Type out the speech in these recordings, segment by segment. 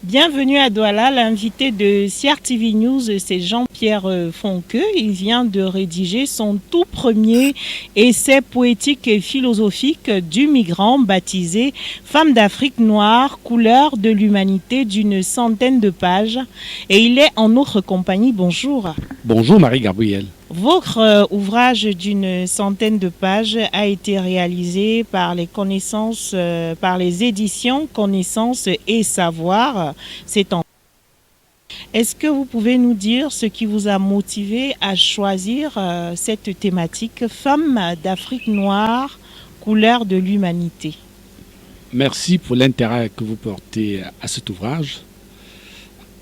Bienvenue à Douala, l'invité de CRTV News, c'est Jean-Pierre Fonqueux. Il vient de rédiger son tout premier essai poétique et philosophique du migrant baptisé « Femme d'Afrique noire, couleur de l'humanité » d'une centaine de pages. Et il est en notre compagnie. Bonjour. Bonjour Marie-Gabrielle. Votre ouvrage d'une centaine de pages a été réalisé par les éditions Connaissance et Savoir. Est-ce que vous pouvez nous dire ce qui vous a motivé à choisir cette thématique « Femme d'Afrique noire, couleur de l'humanité » ? Merci pour l'intérêt que vous portez à cet ouvrage.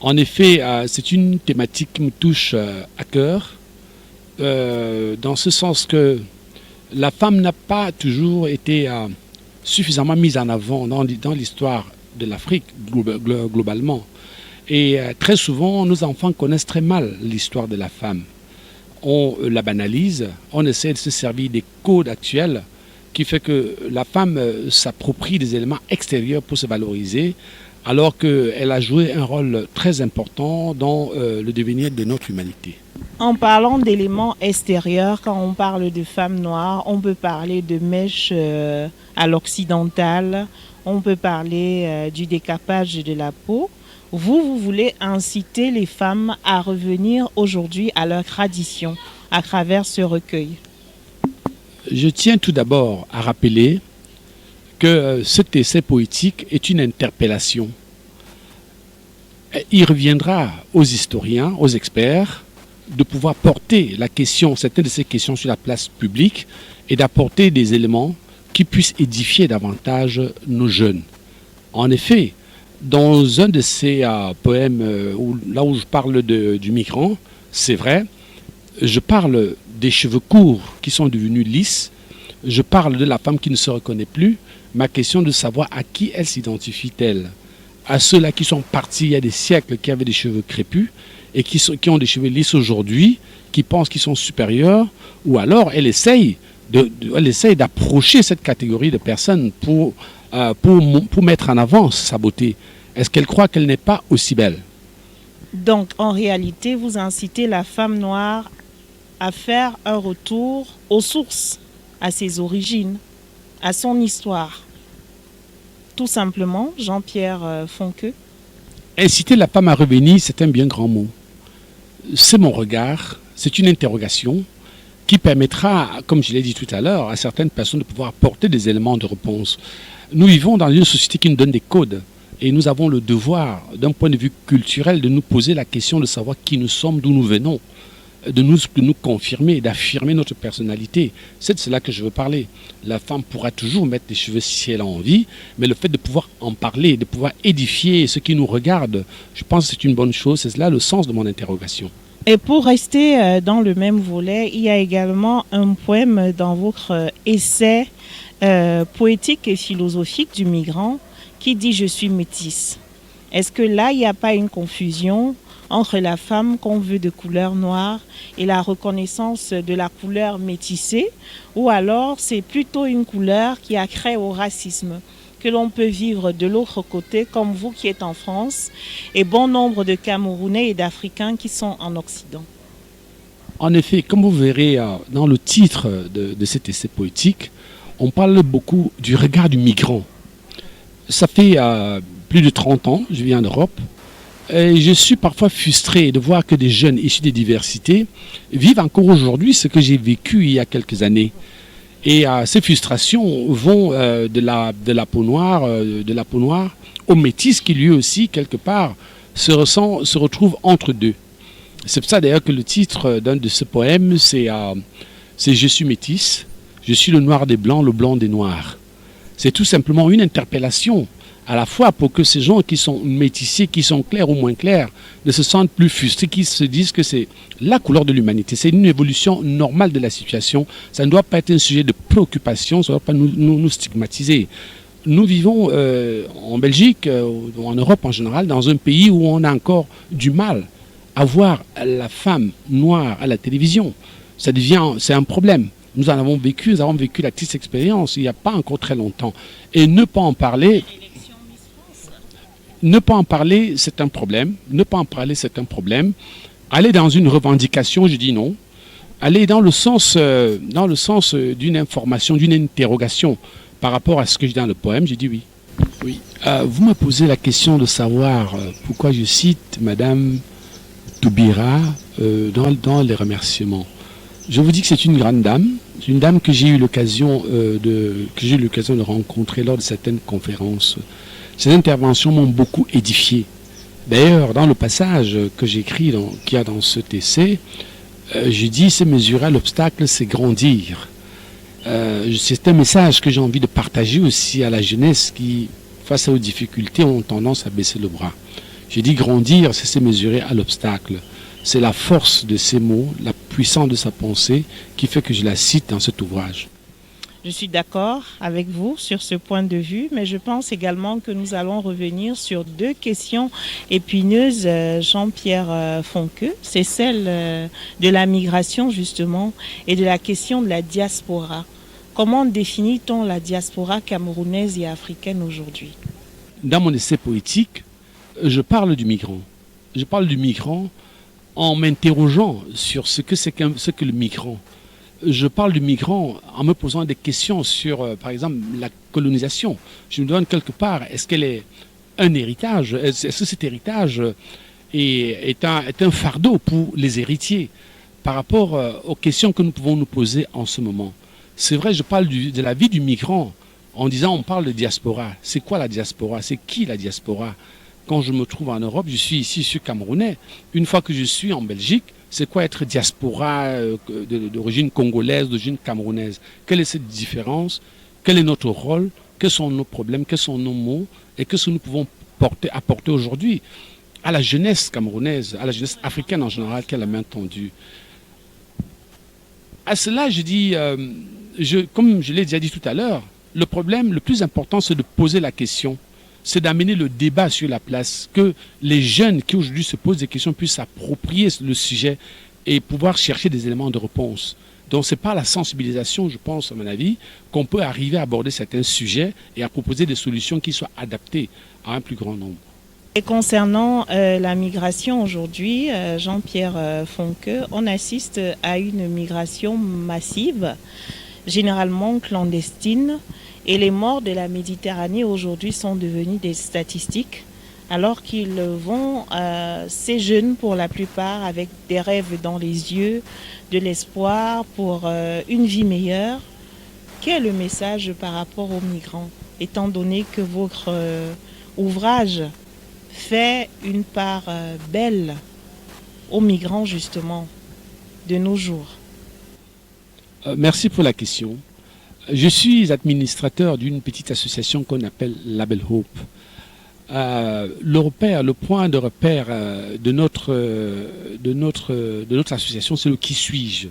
En effet, c'est une thématique qui me touche à cœur. Dans ce sens que la femme n'a pas toujours été suffisamment mise en avant dans l'histoire de l'Afrique globalement. Et très souvent, nos enfants connaissent très mal l'histoire de la femme. On la banalise, on essaie de se servir des codes actuels qui fait que la femme s'approprie des éléments extérieurs pour se valoriser, alors qu'elle a joué un rôle très important dans le devenir de notre humanité. En parlant d'éléments extérieurs, quand on parle de femmes noires, on peut parler de mèches à l'occidental, on peut parler du décapage de la peau. Vous voulez inciter les femmes à revenir aujourd'hui à leur tradition à travers ce recueil. Je tiens tout d'abord à rappeler que cet essai poétique est une interpellation. Il reviendra aux historiens, aux experts, de pouvoir porter certaines de ces questions sur la place publique et d'apporter des éléments qui puissent édifier davantage nos jeunes. En effet, dans un de ces poèmes, là où je parle du migrant, c'est vrai, je parle des cheveux courts qui sont devenus lisses, je parle de la femme qui ne se reconnaît plus. Ma question de savoir à qui elle s'identifie-t-elle? À ceux-là qui sont partis il y a des siècles, qui avaient des cheveux crépus et qui ont des cheveux lisses aujourd'hui, qui pensent qu'ils sont supérieurs, ou alors elle essaye d'approcher cette catégorie de personnes pour mettre en avant sa beauté. Est-ce qu'elle croit qu'elle n'est pas aussi belle? Donc, en réalité, vous incitez la femme noire à faire un retour aux sources, à ses origines, à son histoire. Tout simplement, Jean-Pierre Fonqueux. Inciter la femme à revenir, c'est un bien grand mot. C'est mon regard, c'est une interrogation qui permettra, comme je l'ai dit tout à l'heure, à certaines personnes de pouvoir apporter des éléments de réponse. Nous vivons dans une société qui nous donne des codes et nous avons le devoir, d'un point de vue culturel, de nous poser la question de savoir qui nous sommes, d'où nous venons, de nous confirmer, d'affirmer notre personnalité. C'est de cela que je veux parler. La femme pourra toujours mettre des cheveux si elle a envie, mais le fait de pouvoir en parler, de pouvoir édifier ceux qui nous regardent, je pense que c'est une bonne chose. C'est cela le sens de mon interrogation. Et pour rester dans le même volet, il y a également un poème dans votre essai poétique et philosophique du migrant qui dit « Je suis métisse ». Est-ce que là, il n'y a pas une confusion entre la femme qu'on veut de couleur noire et la reconnaissance de la couleur métissée, ou alors c'est plutôt une couleur qui a créé au racisme que l'on peut vivre de l'autre côté, comme vous qui êtes en France, et bon nombre de Camerounais et d'Africains qui sont en Occident? En effet, comme vous verrez dans le titre de cet essai poétique, on parle beaucoup du regard du migrant. Ça fait plus de 30 ans, je viens d'Europe, et je suis parfois frustré de voir que des jeunes issus des diversités vivent encore aujourd'hui ce que j'ai vécu il y a quelques années. Et ces frustrations vont de la peau noire au métis qui lui aussi, quelque part, se retrouve entre deux. C'est pour ça d'ailleurs que le titre d'un de ce poème, c'est « Je suis métis, je suis le noir des blancs, le blanc des noirs ». C'est tout simplement une interpellation, à la fois pour que ces gens qui sont métissés, qui sont clairs ou moins clairs, ne se sentent plus frustrés, qui se disent que c'est la couleur de l'humanité. C'est une évolution normale de la situation. Ça ne doit pas être un sujet de préoccupation, ça ne doit pas nous stigmatiser. Nous vivons en Belgique, ou en Europe en général, dans un pays où on a encore du mal à voir la femme noire à la télévision. C'est un problème. Nous avons vécu la triste expérience il n'y a pas encore très longtemps. Et ne pas en parler... ne pas en parler, c'est un problème. Ne pas en parler, c'est un problème. Aller dans une revendication, je dis non. Aller dans le sens d'une information, d'une interrogation par rapport à ce que je dis dans le poème, j'ai dit oui. Oui. Vous me posez la question de savoir pourquoi je cite Madame Toubira dans les remerciements. Je vous dis que c'est une grande dame. C'est une dame que j'ai eu l'occasion de rencontrer lors de certaines conférences. Ses interventions m'ont beaucoup édifié. D'ailleurs, dans le passage que j'écris, qu'il y a dans cet essai, je dis c'est mesurer l'obstacle, c'est grandir. C'est un message que j'ai envie de partager aussi à la jeunesse qui, face aux difficultés, ont tendance à baisser le bras. J'ai dit grandir, c'est se mesurer à l'obstacle. C'est la force de ces mots, la puissance de sa pensée qui fait que je la cite dans cet ouvrage. Je suis d'accord avec vous sur ce point de vue, mais je pense également que nous allons revenir sur deux questions épineuses, Jean-Pierre Fonqueux. C'est celle de la migration justement et de la question de la diaspora. Comment définit-on la diaspora camerounaise et africaine aujourd'hui? Dans mon essai poétique, je parle du migrant. Je parle du migrant en m'interrogeant sur ce que le migrant. Je parle du migrant en me posant des questions sur, par exemple, la colonisation. Je me demande quelque part, est-ce qu'elle est un héritage? Est-ce que cet héritage est un fardeau pour les héritiers par rapport aux questions que nous pouvons nous poser en ce moment? C'est vrai, je parle de la vie du migrant en disant, on parle de diaspora. C'est quoi la diaspora? C'est qui la diaspora? Quand je me trouve en Europe, je suis ici, je suis camerounais. Une fois que je suis en Belgique, c'est quoi être diaspora d'origine congolaise, d'origine camerounaise? Quelle est cette différence? Quel est notre rôle? Quels sont nos problèmes? Quels sont nos mots? Et qu'est-ce que nous pouvons apporter aujourd'hui à la jeunesse camerounaise, à la jeunesse africaine en général, qu'elle a main tendue? À cela, je dis, comme je l'ai déjà dit tout à l'heure, le problème le plus important, c'est de poser la question. C'est d'amener le débat sur la place, que les jeunes qui aujourd'hui se posent des questions puissent s'approprier le sujet et pouvoir chercher des éléments de réponse. Donc c'est par la sensibilisation, je pense, à mon avis, qu'on peut arriver à aborder certains sujets et à proposer des solutions qui soient adaptées à un plus grand nombre. Et concernant la migration aujourd'hui, Jean-Pierre Fonqueux, on assiste à une migration massive, généralement clandestine. Et les morts de la Méditerranée aujourd'hui sont devenus des statistiques, alors qu'ils vont, ces jeunes pour la plupart, avec des rêves dans les yeux, de l'espoir pour une vie meilleure. Quel est le message par rapport aux migrants, étant donné que votre ouvrage fait une part belle aux migrants justement de nos jours? Merci pour la question. Je suis administrateur d'une petite association qu'on appelle Label Hope. Le point de repère de notre association, c'est le qui suis-je.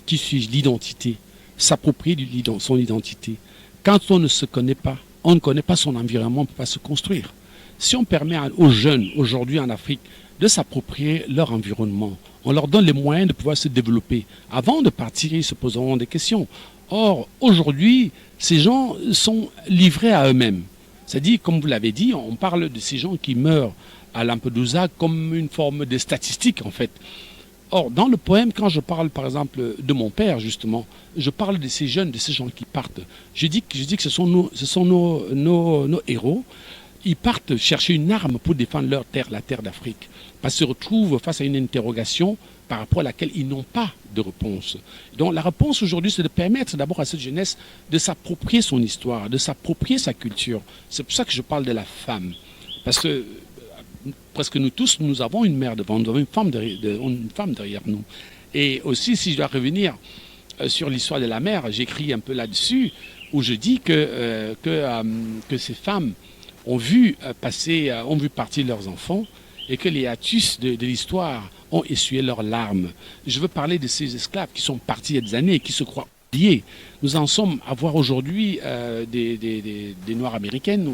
Qui suis-je, l'identité. S'approprier son identité. Quand on ne se connaît pas, on ne connaît pas son environnement, on ne peut pas se construire. Si on permet aux jeunes, aujourd'hui en Afrique, de s'approprier leur environnement, on leur donne les moyens de pouvoir se développer. Avant de partir, ils se poseront des questions. Or, aujourd'hui, ces gens sont livrés à eux-mêmes. C'est-à-dire, comme vous l'avez dit, on parle de ces gens qui meurent à Lampedusa comme une forme de statistique, en fait. Or, dans le poème, quand je parle, par exemple, de mon père, justement, je parle de ces jeunes, de ces gens qui partent. Je dis que ce sont nos héros. Ils partent chercher une arme pour défendre leur terre, la terre d'Afrique. Parce qu'ils se retrouvent face à une interrogation par rapport à laquelle ils n'ont pas de réponse. Donc la réponse aujourd'hui, c'est de permettre d'abord à cette jeunesse de s'approprier son histoire, de s'approprier sa culture. C'est pour ça que je parle de la femme. Parce que presque nous tous, nous avons une mère devant nous, nous avons une femme derrière nous. Et aussi, si je dois revenir sur l'histoire de la mère, j'écris un peu là-dessus, où je dis que ces femmes ont vu partir leurs enfants, et que les hiatus de l'histoire ont essuyé leurs larmes. Je veux parler de ces esclaves qui sont partis il y a des années et qui se croient oubliés. Nous en sommes à voir aujourd'hui des Noirs américaines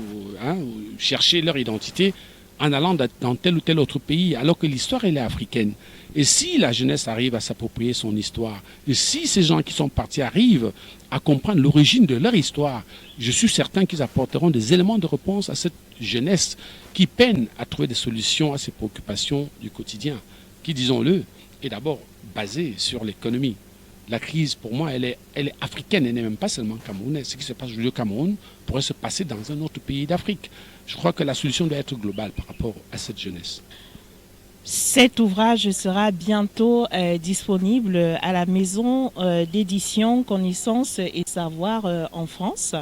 chercher leur identité en allant dans tel ou tel autre pays, alors que l'histoire elle est africaine. Et si la jeunesse arrive à s'approprier son histoire, et si ces gens qui sont partis arrivent à comprendre l'origine de leur histoire, je suis certain qu'ils apporteront des éléments de réponse à cette jeunesse qui peine à trouver des solutions à ses préoccupations du quotidien, qui, disons-le, est d'abord basée sur l'économie. La crise, pour moi, elle est africaine, elle n'est même pas seulement camerounaise. Ce qui se passe aujourd'hui au Cameroun pourrait se passer dans un autre pays d'Afrique. Je crois que la solution doit être globale par rapport à cette jeunesse. Cet ouvrage sera bientôt disponible à la maison d'édition Connaissance et Savoir en France.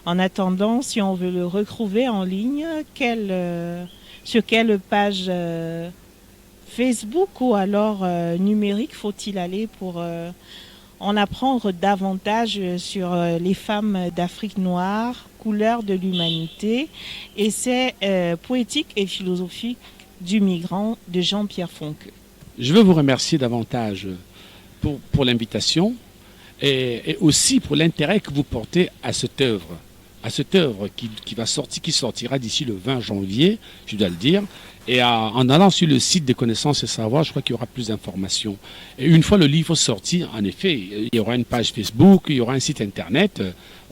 En attendant, si on veut le retrouver en ligne, sur quelle page Facebook ou alors numérique faut-il aller pour en apprendre davantage sur les femmes d'Afrique noire, couleurs de l'humanité, essais poétiques et philosophiques du migrant de Jean-Pierre Foncqueux. Je veux vous remercier davantage pour l'invitation et aussi pour l'intérêt que vous portez à cette œuvre. À cette œuvre qui sortira d'ici le 20 janvier, je dois le dire. Et en allant sur le site des Connaissances et Savoirs, je crois qu'il y aura plus d'informations. Et une fois le livre sorti, en effet, il y aura une page Facebook, il y aura un site internet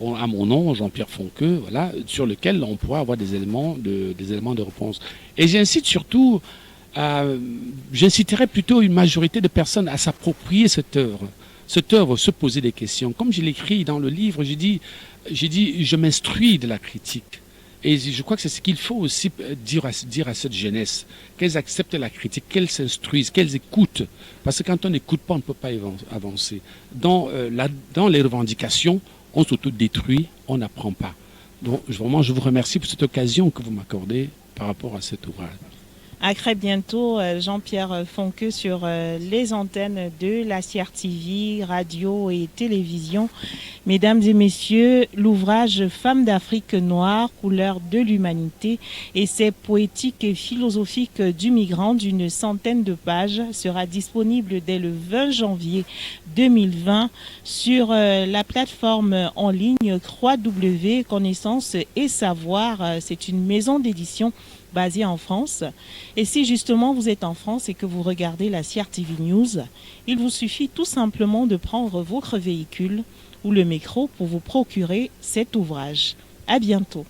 à mon nom, Jean-Pierre Foncqueux, voilà, sur lequel on pourra avoir des éléments de réponse. Et j'inciterai plutôt une majorité de personnes à s'approprier cette œuvre, se poser des questions. Comme je l'écris dans le livre, j'ai dit, je m'instruis de la critique. Et je crois que c'est ce qu'il faut aussi dire à cette jeunesse, qu'elles acceptent la critique, qu'elles s'instruisent, qu'elles écoutent. Parce que quand on n'écoute pas, on ne peut pas avancer. Dans les revendications, on s'autodétruit, on n'apprend pas. Donc vraiment, je vous remercie pour cette occasion que vous m'accordez par rapport à cet ouvrage. À très bientôt, Jean-Pierre Foncqueux sur les antennes de la CRTV, radio et télévision. Mesdames et messieurs, l'ouvrage Femmes d'Afrique noire, couleurs de l'humanité, essai poétique et philosophique du migrant d'une centaine de pages sera disponible dès le 20 janvier 2020 sur la plateforme en ligne www.Connaissance et Savoir. C'est une maison d'édition basée en France. Et si justement vous êtes en France et que vous regardez la CRTV News, il vous suffit tout simplement de prendre votre véhicule ou le métro pour vous procurer cet ouvrage. À bientôt.